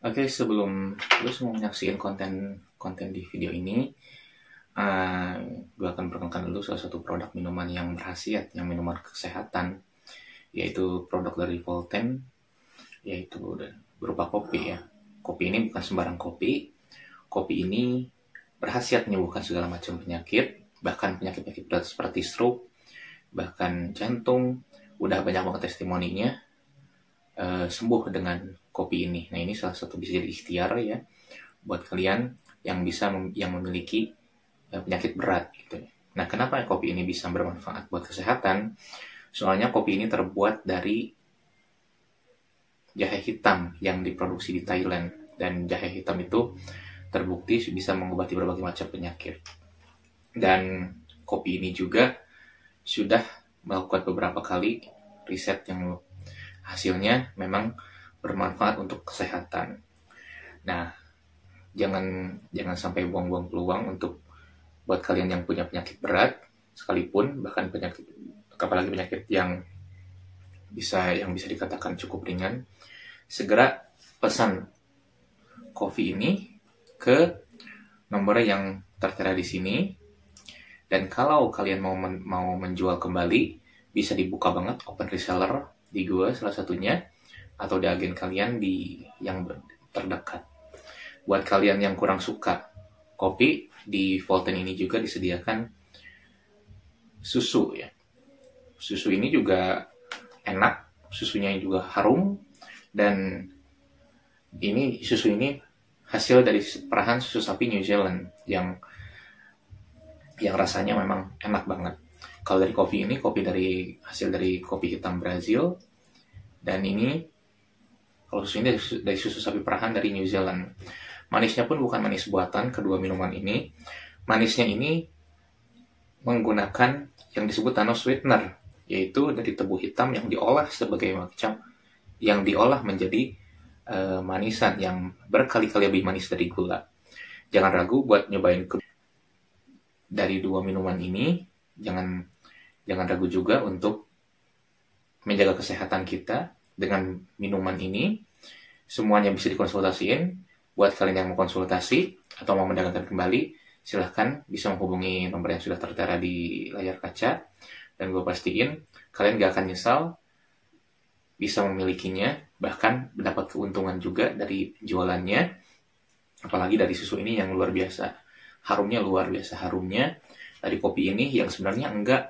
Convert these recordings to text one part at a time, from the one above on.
Oke, sebelum lu semua menyaksikan konten di video ini, gue akan perkenalkan dulu salah satu produk minuman yang berkhasiat, yang minuman kesehatan, yaitu produk dari Volten, yaitu berupa kopi ya. Kopi ini bukan sembarang kopi. Kopi ini berkhasiat menyembuhkan segala macam penyakit, bahkan penyakit-penyakit berat seperti stroke, bahkan jantung. Udah banyak banget testimoninya sembuh dengan kopi ini. Nah, ini salah satu bisa jadi ikhtiar ya buat kalian yang yang memiliki penyakit berat gitu. Nah, kenapa kopi ini bisa bermanfaat buat kesehatan? Soalnya kopi ini terbuat dari jahe hitam yang diproduksi di Thailand, dan jahe hitam itu terbukti bisa mengobati berbagai macam penyakit. Dan kopi ini juga sudah melakukan beberapa kali riset yang hasilnya memang bermanfaat untuk kesehatan. Nah, jangan jangan sampai buang-buang peluang untuk buat kalian yang punya penyakit berat sekalipun, bahkan penyakit, apalagi penyakit yang bisa dikatakan cukup ringan, segera pesan kopi ini ke nomor yang tertera di sini. Dan kalau kalian mau menjual kembali, bisa dibuka banget open reseller di gua salah satunya, atau di agen kalian yang terdekat. Buat kalian yang kurang suka kopi, di Volten ini juga disediakan susu ya. Susu ini juga enak, susunya juga harum, dan susu ini hasil dari perahan susu sapi New Zealand yang rasanya memang enak banget. Kalau dari kopi ini, hasil dari kopi hitam Brazil, dan ini kalau susu ini dari susu sapi perahan dari New Zealand. Manisnya pun bukan manis buatan kedua minuman ini. Manisnya ini menggunakan yang disebut nano sweetener, yaitu dari tebu hitam yang diolah menjadi manisan yang berkali-kali lebih manis dari gula. Jangan ragu buat nyobain dari dua minuman ini. Jangan ragu juga untuk menjaga kesehatan kita dengan minuman ini. Semuanya bisa dikonsultasiin. Buat kalian yang mau konsultasi atau mau mendapatkan kembali, silahkan bisa menghubungi nomor yang sudah tertera di layar kaca, dan gue pastiin kalian gak akan nyesal bisa memilikinya, bahkan mendapat keuntungan juga dari jualannya. Apalagi dari susu ini yang luar biasa harumnya, dari kopi ini yang sebenarnya enggak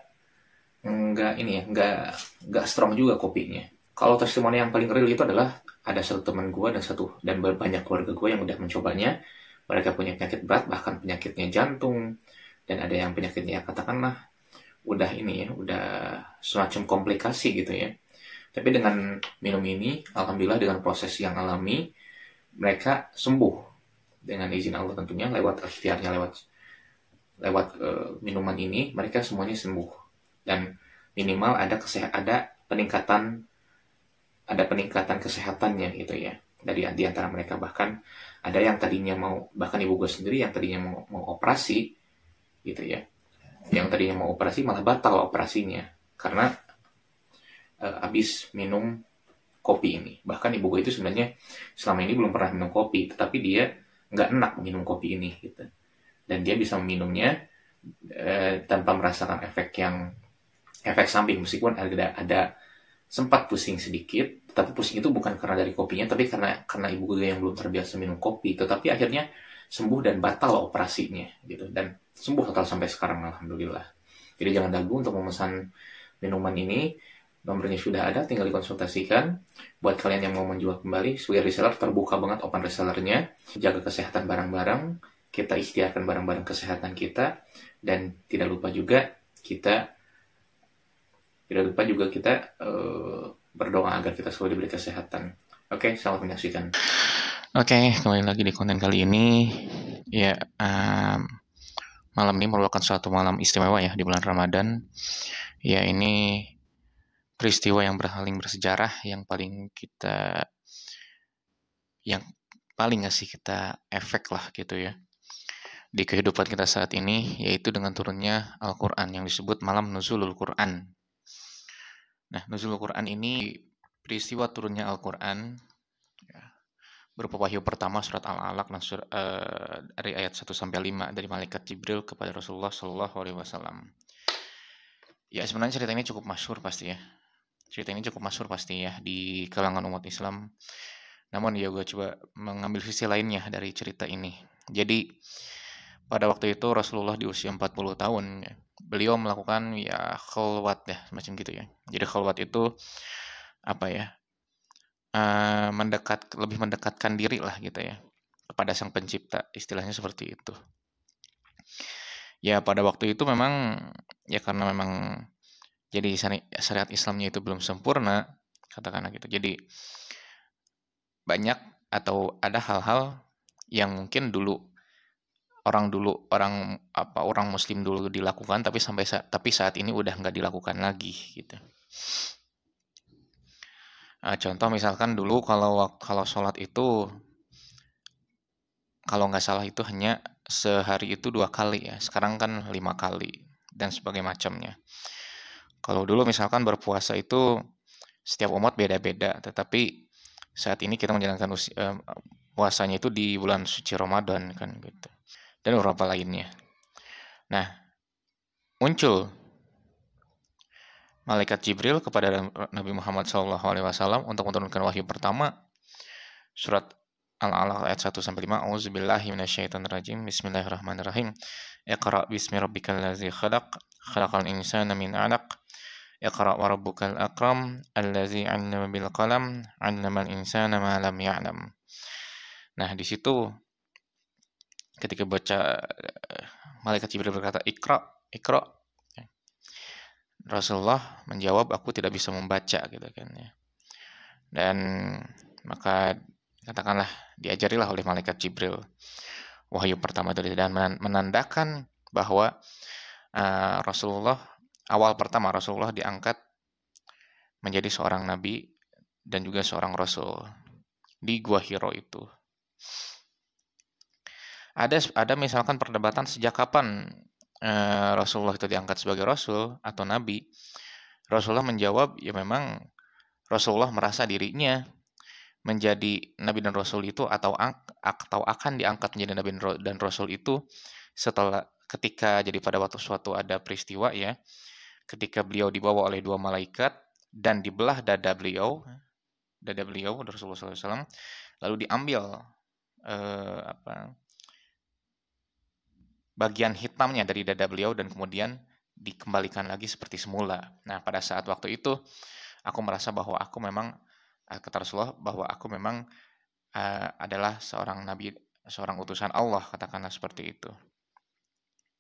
strong juga kopinya. Kalau testimoni yang paling real itu adalah ada satu teman gue dan banyak keluarga gue yang udah mencobanya. Mereka punya penyakit berat, bahkan penyakitnya jantung, dan ada yang penyakitnya katakanlah udah semacam komplikasi gitu ya. Tapi dengan minum ini, alhamdulillah dengan proses yang alami, mereka sembuh dengan izin Allah tentunya, lewat ikhtiarnya, lewat minuman ini mereka semuanya sembuh. Dan minimal ada peningkatan kesehatannya gitu ya di antara mereka. Bahkan ada yang tadinya bahkan ibu gue sendiri yang tadinya mau operasi gitu ya, yang tadinya mau operasi malah batal operasinya karena habis minum kopi ini. Bahkan ibu gue itu sebenarnya selama ini belum pernah minum kopi, tetapi dia nggak enak minum kopi ini gitu, dan dia bisa meminumnya tanpa merasakan efek samping, meskipun ada sempat pusing sedikit. Tapi pusing itu bukan karena dari kopinya, tapi karena ibu gue yang belum terbiasa minum kopi. Tetapi akhirnya sembuh dan batal operasinya gitu, dan sembuh total sampai sekarang alhamdulillah. Jadi jangan ragu untuk memesan minuman ini. Nomornya sudah ada, tinggal dikonsultasikan. Buat kalian yang mau menjual kembali, sebagai reseller terbuka banget open resellernya. Jaga kesehatan barang-barang, kita ikhtiarkan barang-barang kesehatan kita, dan tidak lupa juga kita berdoa agar kita selalu diberi kesehatan. Oke, selamat menyaksikan. Oke, kembali lagi di konten kali ini. Ya, malam ini merupakan suatu malam istimewa ya di bulan Ramadan. Ya, ini peristiwa yang paling bersejarah, yang paling ngasih kita efek lah gitu ya di kehidupan kita saat ini, yaitu dengan turunnya Al-Quran yang disebut malam Nuzulul Quran. Nah, Nuzulul Quran ini peristiwa turunnya Al-Quran ya, berupa wahyu pertama surat Al-Alaq dari ayat 1 sampai 5 dari malaikat Jibril kepada Rasulullah Shallallahu alaihi wasallam. Ya, sebenarnya cerita ini cukup masyhur pasti ya. Cerita ini cukup masyhur pasti ya di kalangan umat Islam. Namun ya gue coba mengambil sisi lainnya dari cerita ini. Jadi pada waktu itu Rasulullah di usia 40 tahun ya, beliau melakukan ya khalwat ya semacam gitu ya. Jadi khalwat itu apa ya? Lebih mendekatkan diri lah gitu ya kepada Sang Pencipta, istilahnya seperti itu. Ya pada waktu itu memang ya karena memang jadi syariat Islamnya itu belum sempurna, katakanlah gitu. Jadi banyak atau ada hal-hal yang mungkin orang Muslim dulu dilakukan, tapi saat ini udah nggak dilakukan lagi gitu. Contoh misalkan dulu kalau sholat itu kalau nggak salah itu hanya sehari itu 2 kali ya, sekarang kan 5 kali dan sebagainya macamnya. Kalau dulu misalkan berpuasa itu setiap umat beda-beda, tetapi saat ini kita menjalankan puasanya itu di bulan suci Ramadan kan gitu. Dan beberapa lainnya. Nah, muncul malaikat Jibril kepada Nabi Muhammad SAW untuk menurunkan wahyu pertama surat Al-Alaq ayat 1 sampai 5. Auzubillahi minasyaitonirrajim. Bismillahirrahmanirrahim. Iqra bismi rabbikal ladzi khalaq, khalaqal insana min 'alaq. Iqra wa rabbukal akram, allazi 'allama bil qalam, 'allamal insana ma lam ya'lam. Nah, di situ ketika baca malaikat Jibril berkata Iqra, Iqra. Rasulullah menjawab, aku tidak bisa membaca gitu kan ya. Dan maka katakanlah diajarilah oleh malaikat Jibril wahyu pertama itu dan menandakan bahwa awal pertama Rasulullah diangkat menjadi seorang nabi dan juga seorang rasul di Gua Hiro itu. Ada misalkan perdebatan sejak kapan Rasulullah itu diangkat sebagai rasul atau nabi. Rasulullah menjawab, ya memang Rasulullah merasa dirinya menjadi nabi dan rasul itu atau akan diangkat menjadi nabi dan rasul itu setelah ketika jadi pada waktu suatu ada peristiwa ya, ketika beliau dibawa oleh 2 malaikat dan dibelah dada beliau Rasulullah SAW, lalu diambil bagian hitamnya dari dada beliau dan kemudian dikembalikan lagi seperti semula. Nah, pada saat waktu itu aku merasa bahwa aku memang kata Rasulullah bahwa aku memang adalah seorang nabi, seorang utusan Allah, katakanlah seperti itu.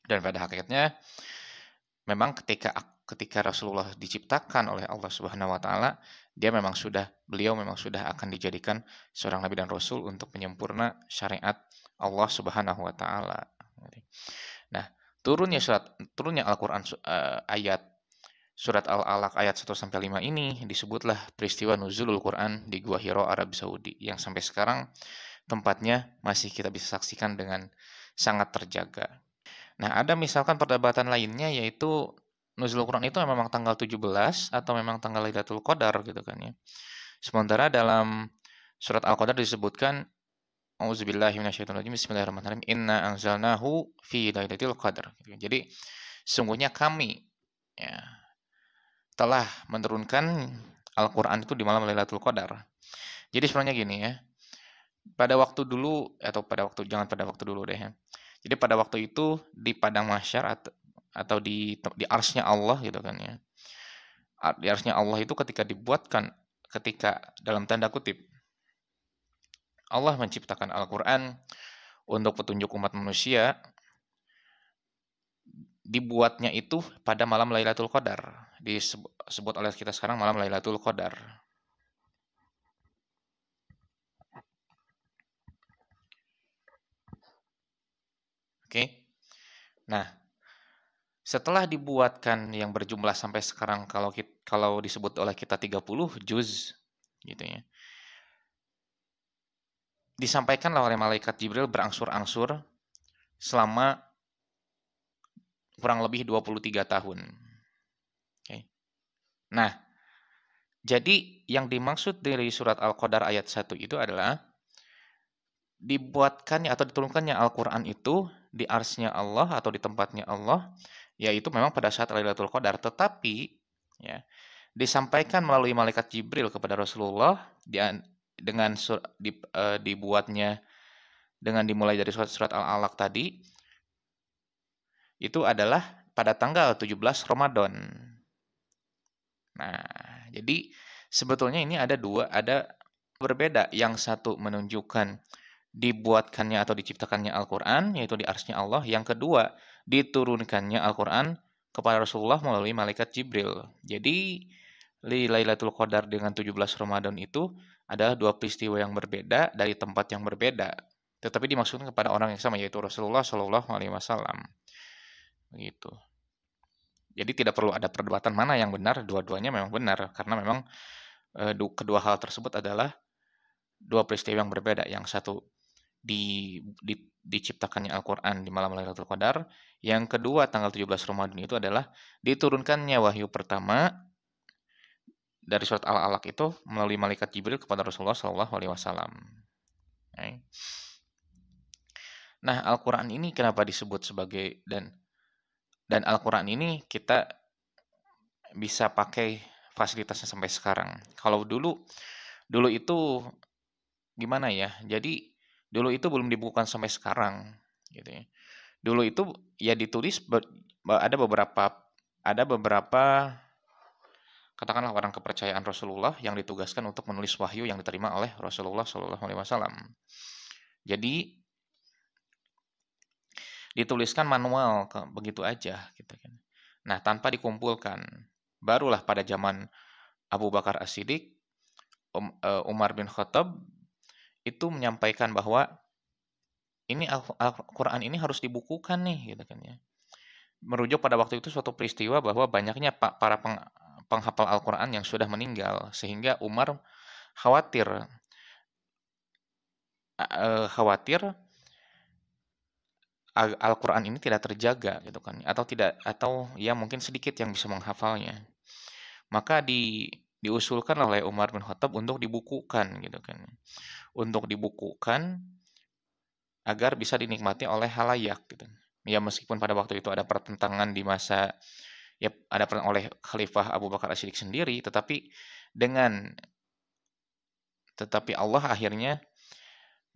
Dan pada hakikatnya memang ketika Rasulullah diciptakan oleh Allah Subhanahu wa taala, beliau memang sudah akan dijadikan seorang nabi dan rasul untuk menyempurna syariat Allah Subhanahu wa taala. Nah, turunnya Al-Qur'an ayat surat Al-Alaq ayat 1 sampai 5 ini disebutlah peristiwa nuzulul Quran di Gua Hiro, Arab Saudi yang sampai sekarang tempatnya masih kita bisa saksikan dengan sangat terjaga. Nah, ada misalkan perdebatan lainnya yaitu nuzulul Quran itu memang tanggal 17 atau memang tanggal Lailatul Qadar gitu kan ya. Sementara dalam surat Al-Qadar disebutkan Auzubillahi minasyaitonirrajim. Bismillahirrahmanirrahim. Inna anzalnahu fi lailatul qadar. Jadi sungguhnya kami ya telah menurunkan Al-Qur'an itu di malam Lailatul Qadar. Jadi sebenarnya gini ya. Pada waktu dulu jangan pada waktu dulu deh ya. Jadi pada waktu itu di padang mahsyar atau di arsy-Nya Allah gitu kan ya. Di arsy-Nya Allah itu ketika dalam tanda kutip Allah menciptakan Al-Quran untuk petunjuk umat manusia, dibuatnya itu pada malam Lailatul Qadar. Disebut oleh kita sekarang malam Lailatul Qadar. Oke. Nah, setelah dibuatkan yang berjumlah sampai sekarang kalau disebut oleh kita 30 juz gitu ya. Disampaikanlah oleh malaikat Jibril berangsur-angsur selama kurang lebih 23 tahun. Oke. Nah, jadi yang dimaksud dari surat Al-Qadar ayat 1 itu adalah dibuatkannya atau diturunkannya Al-Quran itu di arsy-nya Allah atau di tempatnya Allah, yaitu memang pada saat Lailatul Qadar. Tetapi ya, disampaikan melalui malaikat Jibril kepada Rasulullah dengan dibuatnya dengan dimulai dari surat-surat Al-Alaq tadi, itu adalah pada tanggal 17 Ramadan. Nah, jadi sebetulnya ini ada berbeda. Yang satu menunjukkan dibuatkannya atau diciptakannya Al-Quran, yaitu di arsy Allah. Yang kedua, diturunkannya Al-Quran kepada Rasulullah melalui malaikat Jibril. Jadi, Lailatul Qadar dengan 17 Ramadan itu adalah dua peristiwa yang berbeda dari tempat yang berbeda. Tetapi dimaksudkan kepada orang yang sama, yaitu Rasulullah Shallallahu Alaihi Wasallam. Begitu. Jadi tidak perlu ada perdebatan mana yang benar, dua-duanya memang benar, karena memang kedua hal tersebut adalah dua peristiwa yang berbeda. Yang satu diciptakannya Al-Quran di malam Lailatul Qadar. Yang kedua, tanggal 17 Ramadan itu adalah diturunkannya wahyu pertama dari surat Al-Alaq itu melalui malaikat Jibril kepada Rasulullah SAW. Nah, Al-Quran ini kenapa disebut sebagai dan Al-Quran ini kita bisa pakai fasilitasnya sampai sekarang. Kalau dulu itu gimana ya? Jadi dulu itu belum dibukukan sampai sekarang, gitu ya. Dulu itu ya ditulis ada beberapa katakanlah orang kepercayaan Rasulullah yang ditugaskan untuk menulis wahyu yang diterima oleh Rasulullah Shallallahu Alaihi Wasallam. Jadi dituliskan manual begitu aja gitu kan. Nah, tanpa dikumpulkan. Barulah pada zaman Abu Bakar As-Siddiq, Umar bin Khattab itu menyampaikan bahwa ini Al-Quran ini harus dibukukan nih gitu kan ya. Merujuk pada waktu itu suatu peristiwa bahwa banyaknya para penghafal Al-Quran yang sudah meninggal, sehingga Umar khawatir Al-Quran ini tidak terjaga gitu kan, atau ya mungkin sedikit yang bisa menghafalnya. Maka diusulkan oleh Umar bin Khattab untuk dibukukan gitu kan, untuk dibukukan agar bisa dinikmati oleh halayak gitu. Ya meskipun pada waktu itu ada pertentangan di masa ya ada oleh Khalifah Abu Bakar As-Siddiq sendiri, tetapi Allah akhirnya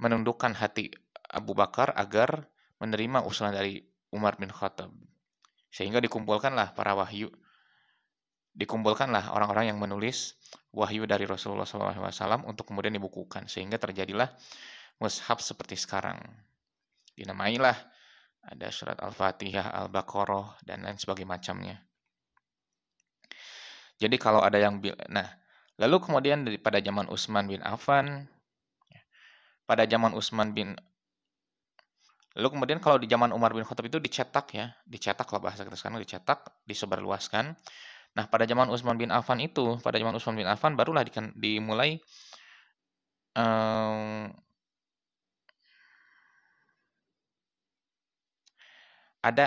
menundukkan hati Abu Bakar agar menerima usulan dari Umar bin Khattab. Sehingga dikumpulkanlah orang-orang yang menulis wahyu dari Rasulullah SAW untuk kemudian dibukukan. Sehingga terjadilah mushaf seperti sekarang. Dinamailah ada surat Al-Fatihah, Al-Baqarah, dan lain sebagainya macamnya. Jadi kalau ada yang nah, lalu kemudian pada zaman Utsman bin Affan, pada zaman Utsman bin lalu kemudian kalau di zaman Umar bin Khattab itu dicetak ya, dicetak lah bahasa kita sekarang, dicetak, disebarluaskan. Nah, pada zaman Utsman bin Affan barulah dimulai ada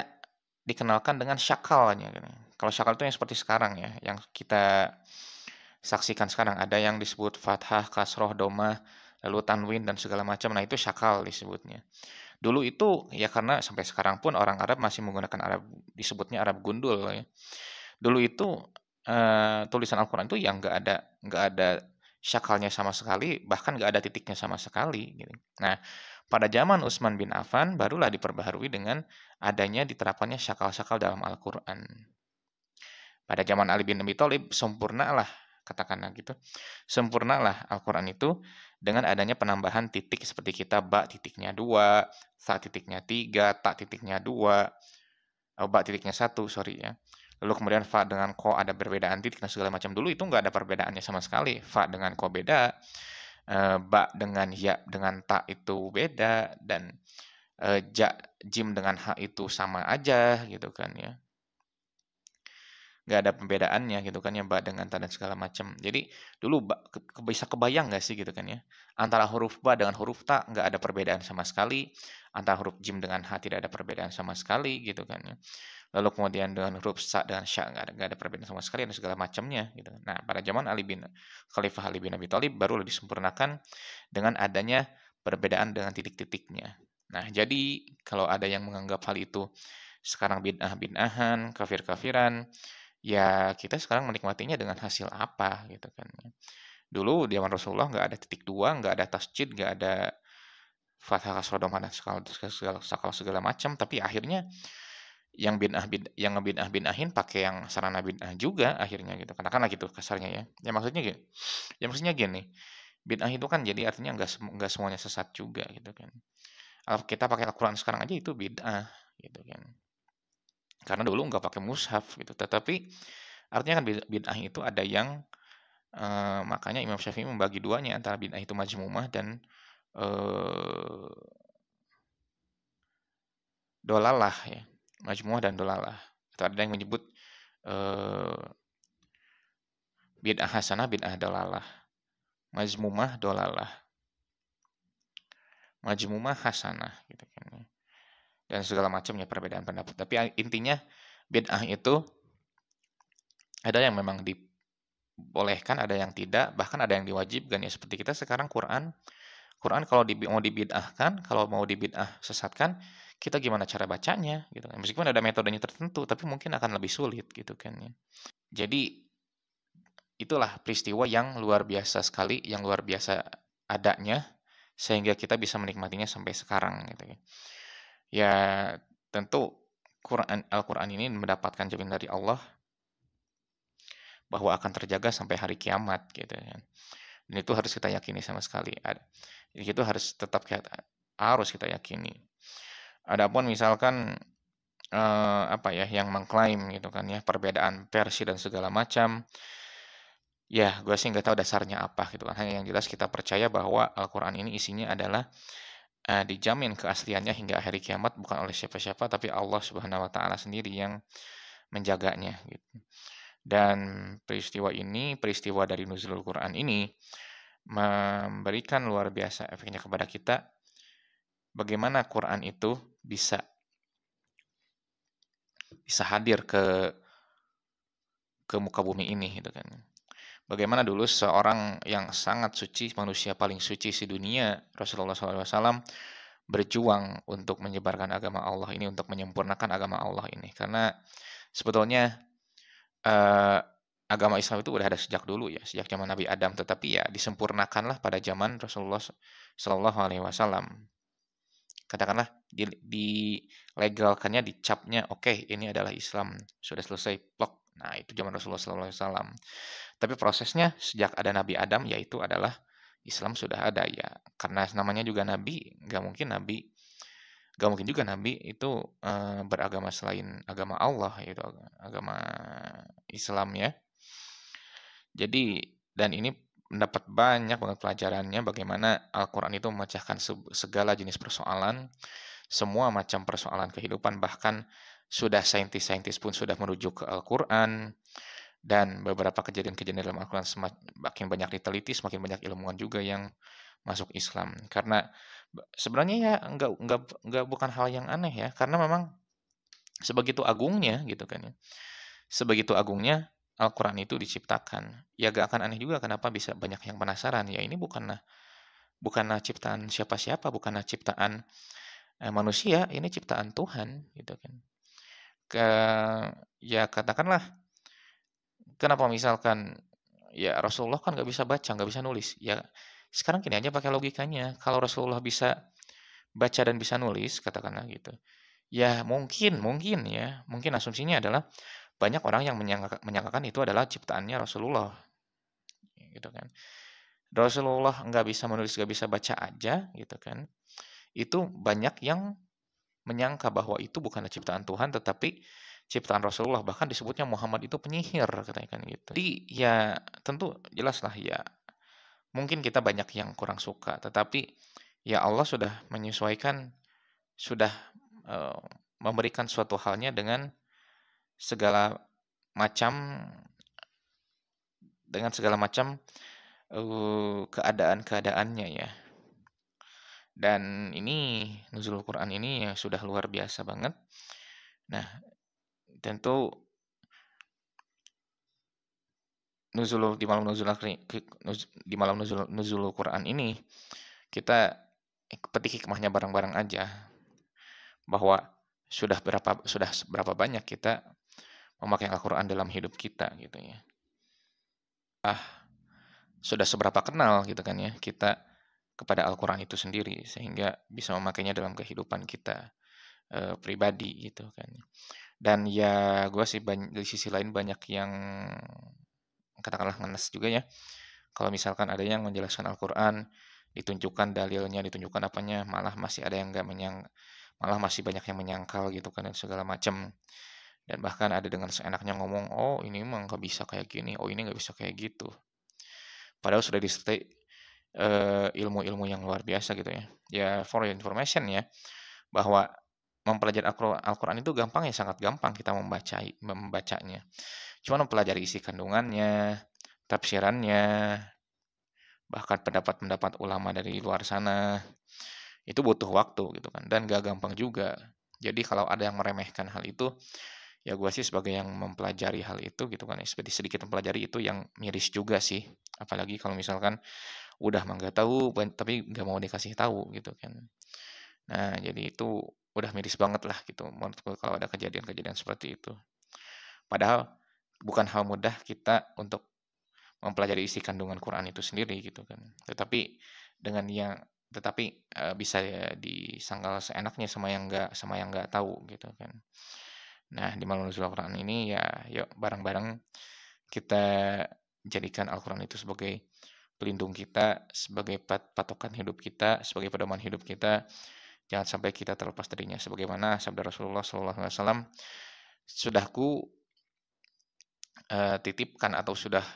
dikenalkan dengan syakalnya. Kalau syakal itu yang seperti sekarang ya, yang kita saksikan sekarang. Ada yang disebut fathah, kasroh, domah, lalu tanwin dan segala macam. Nah, itu syakal disebutnya. Dulu itu ya karena sampai sekarang pun orang Arab masih menggunakan disebutnya Arab gundul ya. Dulu itu tulisan Al-Quran itu yang nggak ada syakalnya sama sekali, bahkan nggak ada titiknya sama sekali. Gitu. Nah, pada zaman Utsman bin Affan barulah diperbaharui dengan adanya diterapkannya syakal-syakal dalam Al-Quran. Pada zaman Ali bin Abi Thalib sempurnalah katakanlah gitu. Sempurnalah Al-Quran itu dengan adanya penambahan titik seperti kita ba titiknya 2, sa titiknya 3, ta titiknya 2, ba titiknya 1, sorry ya. Lalu kemudian fa dengan ko ada perbedaan titik dan segala macam. Dulu itu nggak ada perbedaannya sama sekali. Fa dengan ko beda, ba dengan ya dengan ta itu beda, dan jim dengan ha itu sama aja gitu kan ya. Nggak ada pembedaannya gitu kan ya, ba dengan ta dan segala macam. Jadi dulu bisa kebayang nggak sih gitu kan ya, antara huruf ba dengan huruf ta nggak ada perbedaan sama sekali, antara huruf jim dengan ha tidak ada perbedaan sama sekali gitu kan ya. Lalu kemudian dengan huruf sa dengan sya nggak ada perbedaan sama sekali dan segala macamnya gitu. Nah, pada zaman Khalifah Ali bin Abi Thalib baru disempurnakan dengan adanya perbedaan dengan titik-titiknya. Nah, jadi kalau ada yang menganggap hal itu sekarang bid'ah-bid'ahan, kafir-kafiran, ya kita sekarang menikmatinya dengan hasil apa gitu kan. Dulu di zaman Rasulullah nggak ada titik dua, nggak ada tasjid, nggak ada fathah kasroh dhamma dan segala macam, tapi akhirnya yang ngebid'ah-bid'ahin pakai yang sarana bid'ah juga akhirnya gitu. Katakanlah gitu kasarnya ya. Ya maksudnya gini, bid'ah itu kan jadi artinya nggak semuanya sesat juga gitu kan. Kita pakai Al-Quran sekarang aja itu bid'ah gitu kan. Karena dulu nggak pakai mushaf gitu. Tetapi artinya kan bid'ah itu ada yang makanya Imam Syafi'i membagi duanya antara bid'ah itu majmumah dan eh, dolalah ya. Majmumah dan dolalah. Atau ada yang menyebut eh, bid'ah hasanah, bid'ah dolalah. Majmumah dolalah. Majmumah hasanah gitu kan. Dan segala macamnya perbedaan pendapat. Tapi intinya bid'ah itu ada yang memang dibolehkan, ada yang tidak, bahkan ada yang diwajibkan ya. Seperti kita sekarang Quran kalau mau dibid'ahkan, kalau mau dibid'ah sesatkan, kita gimana cara bacanya gitu kan. Meskipun ada metodenya tertentu, tapi mungkin akan lebih sulit gitu kan ya. Jadi itulah peristiwa yang luar biasa sekali, yang luar biasa adanya sehingga kita bisa menikmatinya sampai sekarang gitu ya. Ya tentu Al-Quran ini mendapatkan jaminan dari Allah bahwa akan terjaga sampai hari kiamat gitu ya. Dan itu harus kita yakini sama sekali. Itu harus kita yakini. Adapun misalkan apa ya yang mengklaim gitu kan ya perbedaan versi dan segala macam, ya gue sih nggak tahu dasarnya apa gitu kan. Hanya yang jelas kita percaya bahwa Al-Quran ini isinya adalah dijamin keasliannya hingga hari kiamat bukan oleh siapa-siapa tapi Allah Subhanahu wa taala sendiri yang menjaganya gitu. Dan peristiwa dari nuzulul Quran ini memberikan luar biasa efeknya kepada kita bagaimana Quran itu bisa hadir ke muka bumi ini gitu kan. Bagaimana dulu seorang yang sangat suci, manusia paling suci di dunia, Rasulullah SAW berjuang untuk menyebarkan agama Allah ini, untuk menyempurnakan agama Allah ini. Karena sebetulnya eh, agama Islam itu udah ada sejak dulu ya, sejak zaman Nabi Adam, tetapi ya disempurnakanlah pada zaman Rasulullah SAW. Katakanlah dilegalkannya, dicapnya, oke, ini adalah Islam, sudah selesai, plok. Nah, itu zaman Rasulullah SAW. Tapi prosesnya sejak ada Nabi Adam, yaitu adalah Islam sudah ada ya. Karena namanya juga Nabi, nggak mungkin juga Nabi itu beragama selain agama Allah, yaitu agama Islam ya. Jadi, dan ini mendapat banyak banget pelajarannya bagaimana Al-Quran itu memecahkan segala jenis persoalan, semua macam persoalan kehidupan, bahkan sudah saintis-saintis pun sudah merujuk ke Al-Quran, dan beberapa kejadian-kejadian dalam Al-Quran semakin banyak diteliti, semakin banyak ilmuwan juga yang masuk Islam. Karena sebenarnya ya enggak bukan hal yang aneh ya, karena memang sebegitu agungnya gitu kan ya. Sebegitu agungnya Al-Quran itu diciptakan. Ya gak akan aneh juga kenapa bisa banyak yang penasaran. Ya ini bukanlah ciptaan siapa-siapa, bukanlah ciptaan manusia, ini ciptaan Tuhan gitu kan. Ya katakanlah kenapa misalkan ya Rasulullah kan nggak bisa baca, nggak bisa nulis. Ya sekarang gini aja pakai logikanya. Kalau Rasulullah bisa baca dan bisa nulis, katakanlah gitu. Ya mungkin ya, mungkin asumsinya adalah banyak orang yang menyangkakan itu adalah ciptaannya Rasulullah, gitu kan. Rasulullah nggak bisa menulis, nggak bisa baca aja, gitu kan. Itu banyak yang menyangka bahwa itu bukanlah ciptaan Tuhan, tetapi ciptaan Rasulullah. Bahkan disebutnya Muhammad itu penyihir, katanya kan gitu. Jadi ya tentu jelaslah ya, mungkin kita banyak yang kurang suka, tetapi ya Allah sudah menyesuaikan, sudah eh, memberikan suatu halnya dengan segala macam keadaan-keadaannya ya. Dan ini nuzulul Quran ini ya sudah luar biasa banget. Nah, tentu di malam nuzulul Quran ini kita petik hikmahnya bareng-bareng aja, bahwa sudah berapa banyak kita memakai Al-Quran dalam hidup kita gitu ya. Sudah seberapa kenal gitu kan ya kita kepada Al-Quran itu sendiri sehingga bisa memakainya dalam kehidupan kita pribadi gitu kan. Dan ya gue sih di sisi lain banyak yang katakanlah ngenes juga ya. Kalau misalkan ada yang menjelaskan Al-Quran, ditunjukkan dalilnya, ditunjukkan apanya, malah masih ada yang malah masih banyak yang menyangkal gitu kan dan segala macam. Dan bahkan ada dengan seenaknya ngomong, oh ini emang nggak bisa kayak gini, oh ini nggak bisa kayak gitu. Padahal sudah disertai ilmu-ilmu yang luar biasa gitu ya. Ya for your information ya, bahwa mempelajari Al-Quran itu gampang ya, sangat gampang kita membacanya. Cuma mempelajari isi kandungannya, tafsirannya, bahkan pendapat-pendapat ulama dari luar sana, itu butuh waktu gitu kan, dan gak gampang juga. Jadi kalau ada yang meremehkan hal itu, ya gue sih sebagai yang mempelajari hal itu gitu kan, sedikit mempelajari itu yang miris juga sih. Apalagi kalau misalkan udah mah nggak tahu, tapi nggak mau dikasih tahu gitu kan. Nah, jadi itu udah miris banget lah gitu menurutku kalau ada kejadian-kejadian seperti itu. Padahal bukan hal mudah kita untuk mempelajari isi kandungan Quran itu sendiri gitu kan. Tetapi bisa ya disangkal seenaknya sama yang nggak tahu gitu kan. Nah, di Malam Nuzul Al-Quran ini ya yuk bareng-bareng kita jadikan Al-Quran itu sebagai pelindung kita, sebagai patokan hidup kita, sebagai pedoman hidup kita. Jangan sampai kita terlepas darinya. Sebagaimana sabda Rasulullah SAW, sudah ku titipkan atau sudah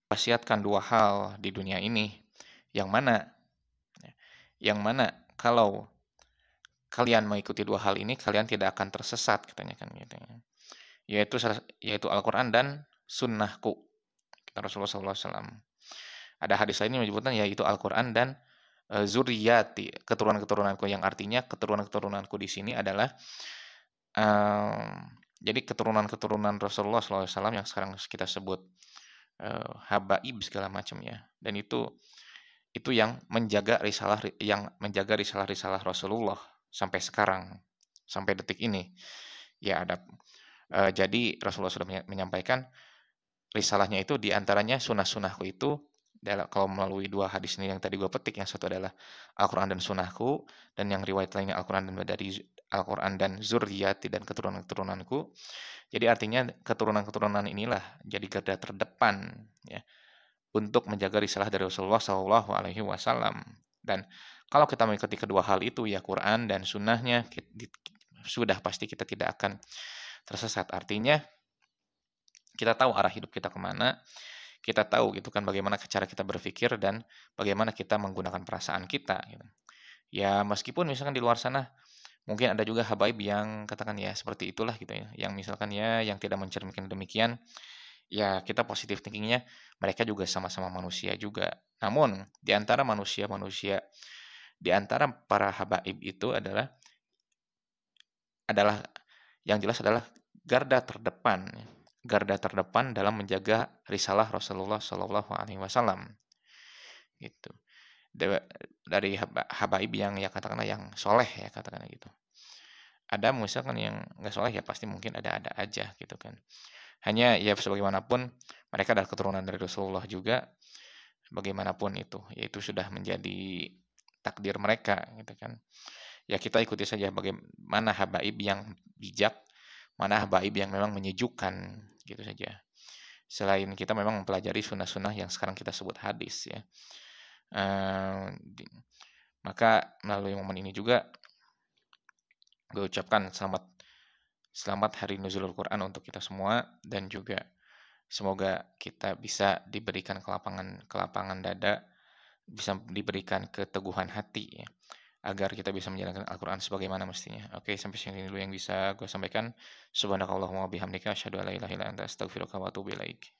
wasiatkan dua hal di dunia ini, yang mana kalau kalian mengikuti dua hal ini, kalian tidak akan tersesat, katanya kan gitu ya. Yaitu Al-Quran dan sunnahku, kata Rasulullah SAW. Ada hadis lain yang menyebutkan yaitu Al-Quran dan zuriyati, keturunan-keturunanku, yang artinya keturunan-keturunanku di sini adalah jadi keturunan-keturunan Rasulullah SAW yang sekarang kita sebut habaib segala macam ya. Dan itu yang menjaga risalah-risalah Rasulullah sampai sekarang, sampai detik ini. Ya ada jadi Rasulullah sudah menyampaikan risalahnya itu diantaranya sunnah-sunnahku itu, kalau melalui dua hadis ini yang tadi gue petik, yang satu adalah Al-Quran dan sunnahku, dan yang riwayat lainnya Al-Quran dan zuriyati, dan keturunan-keturunanku. Jadi artinya keturunan-keturunan inilah jadi garda terdepan ya untuk menjaga risalah dari Rasulullah Shallallahu Alaihi Wasallam. Dan kalau kita mengikuti kedua hal itu ya Quran dan sunnahnya, sudah pasti kita tidak akan tersesat. Artinya kita tahu arah hidup kita kemana, kita tahu gitu kan bagaimana cara kita berpikir dan bagaimana kita menggunakan perasaan kita gitu. Ya meskipun misalkan di luar sana mungkin ada juga habaib yang katakan ya seperti itulah gitu ya, yang misalkan ya yang tidak mencerminkan demikian, ya kita positif thinkingnya mereka juga sama-sama manusia juga. Namun di antara manusia-manusia, di antara para habaib itu adalah yang jelas adalah garda terdepan, garda terdepan dalam menjaga risalah Rasulullah Shallallahu Alaihi Wasallam gitu. Dari habaib yang ya katakanlah yang soleh ya katakanlah gitu. Ada misalkan yang nggak soleh ya pasti mungkin ada aja gitu kan. Hanya ya sebagaimanapun mereka adalah keturunan dari Rasulullah juga, bagaimanapun itu, yaitu sudah menjadi takdir mereka gitu kan. Ya kita ikuti saja bagaimana habaib yang bijak, mana habaib yang memang menyejukkan gitu saja. Selain kita memang mempelajari sunnah-sunnah yang sekarang kita sebut hadis ya. Maka melalui momen ini juga gue ucapkan selamat hari Nuzulul Quran untuk kita semua, dan juga semoga kita bisa diberikan kelapangan dada, bisa diberikan keteguhan hati ya, agar kita bisa menjalankan Al-Quran sebagaimana mestinya. Oke, sampai sini dulu yang bisa gue sampaikan. Subhanakallahumma bihamdika asyhadu an la ilaha illa anta astaghfiruka wa atubu ilaik.